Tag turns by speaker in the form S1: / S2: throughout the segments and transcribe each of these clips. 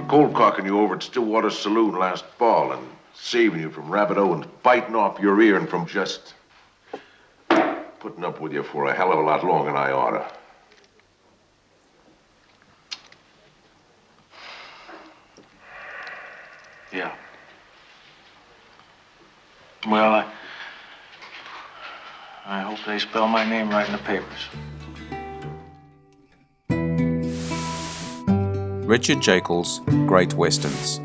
S1: cold cocking you over at Stillwater Saloon last fall and saving you from Rabbit Owens biting off your ear and from just putting up with you for a hell of a lot longer than I oughta.
S2: Yeah. Well, I hope they spell my name right in the papers.
S3: Richard Jaeckel's Great Westerns.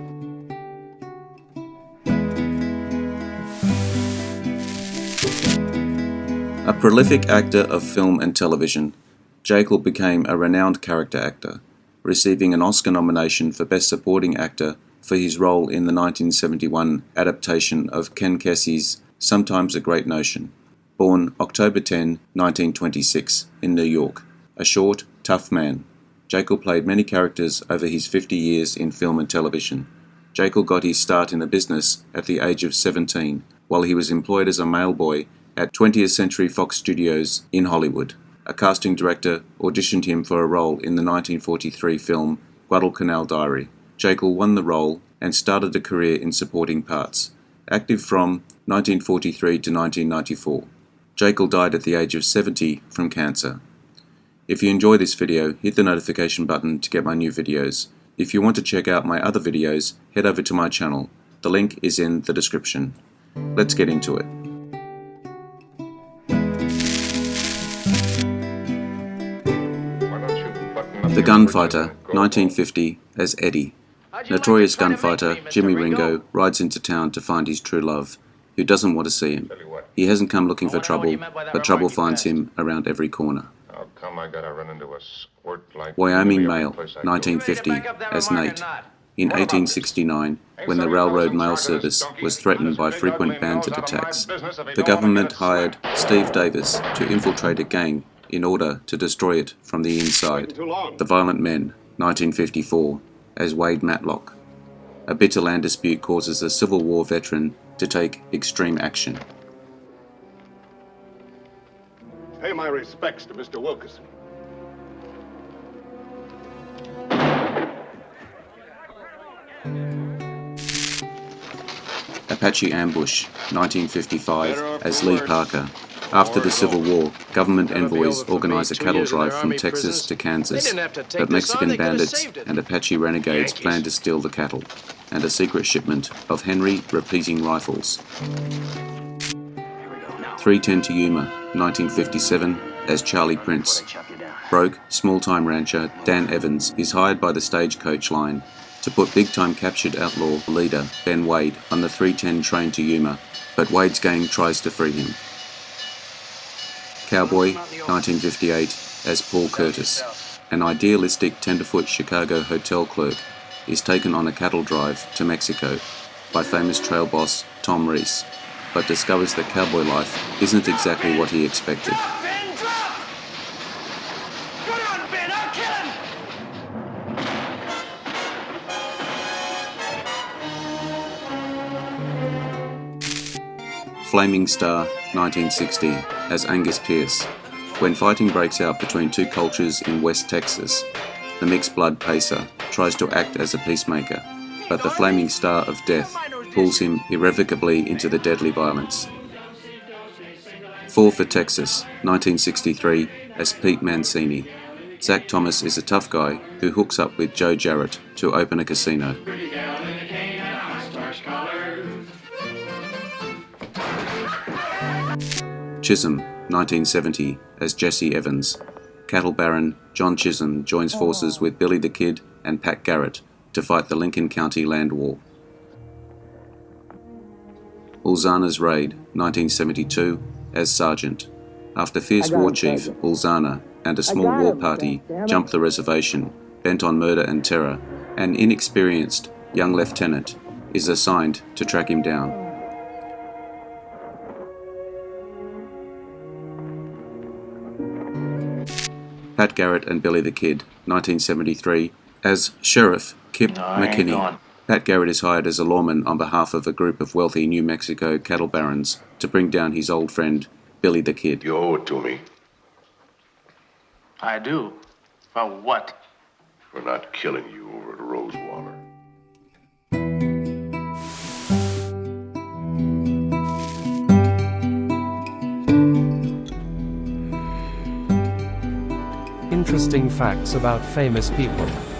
S3: A prolific actor of film and television, Jaeckel became a renowned character actor, receiving an Oscar nomination for Best Supporting Actor for his role in the 1971 adaptation of Ken Kesey's Sometimes a Great Notion. Born October 10, 1926, in New York, a short, tough man, Jaeckel played many characters over his 50 years in film and television. Jaeckel got his start in the business at the age of 17, while he was employed as a mailboy at 20th Century Fox Studios in Hollywood. A casting director auditioned him for a role in the 1943 film Guadalcanal Diary. Jaeckel won the role and started a career in supporting parts, active from 1943 to 1994. Jaeckel died at the age of 70 from cancer. If you enjoy this video, hit the notification button to get my new videos. If you want to check out my other videos, head over to my channel. The link is in the description. Let's get into it. The Gunfighter, 1950, as Eddie. Notorious gunfighter Jimmy Ringo rides into town to find his true love, who doesn't want to see him. He hasn't come looking for trouble, but trouble finds him around every corner. Wyoming Mail, 1950, as Nate. In 1869, when the railroad mail service was threatened by frequent bandit attacks, the government hired Steve Davis to infiltrate a gang in order to destroy it from the inside. The Violent Men, 1954, as Wade Matlock. A bitter land dispute causes a Civil War veteran to take extreme action.
S4: Pay my respects to Mr. Wilkerson.
S3: Apache Ambush, 1955, as Lee Parker. After the Civil War, government envoys organize a cattle drive from Texas to Kansas, but Mexican bandits and Apache renegades plan to steal the cattle, and a secret shipment of Henry repeating rifles. 310 to Yuma, 1957, as Charlie Prince. Broke, small-time rancher Dan Evans is hired by the stagecoach line to put big-time captured outlaw leader Ben Wade on the 310 train to Yuma, but Wade's gang tries to free him. Cowboy, 1958, as Paul Curtis. An idealistic tenderfoot Chicago hotel clerk is taken on a cattle drive to Mexico by famous trail boss Tom Reese, but discovers that cowboy life isn't exactly what he expected. Flaming Star, 1960, as Angus Pierce. When fighting breaks out between two cultures in West Texas, the mixed-blood pacer tries to act as a peacemaker, but the Flaming Star of Death pulls him irrevocably into the deadly violence. Fall for Texas, 1963, as Pete Mancini. Zach Thomas is a tough guy who hooks up with Joe Jarrett to open a casino. Chisholm, 1970, as Jesse Evans. Cattle Baron John Chisholm joins forces with Billy the Kid and Pat Garrett to fight the Lincoln County Land War. Ulzana's Raid, 1972, as Sergeant. After fierce war chief Ulzana and a small war party jump the reservation, bent on murder and terror, an inexperienced young lieutenant is assigned to track him down. Pat Garrett and Billy the Kid, 1973, as Sheriff Kip McKinney. Pat Garrett is hired as a lawman on behalf of a group of wealthy New Mexico cattle barons to bring down his old friend, Billy the Kid.
S1: You owe it to me.
S2: I do. For what?
S1: For not killing you over at Rosewater.
S5: interesting facts about famous people.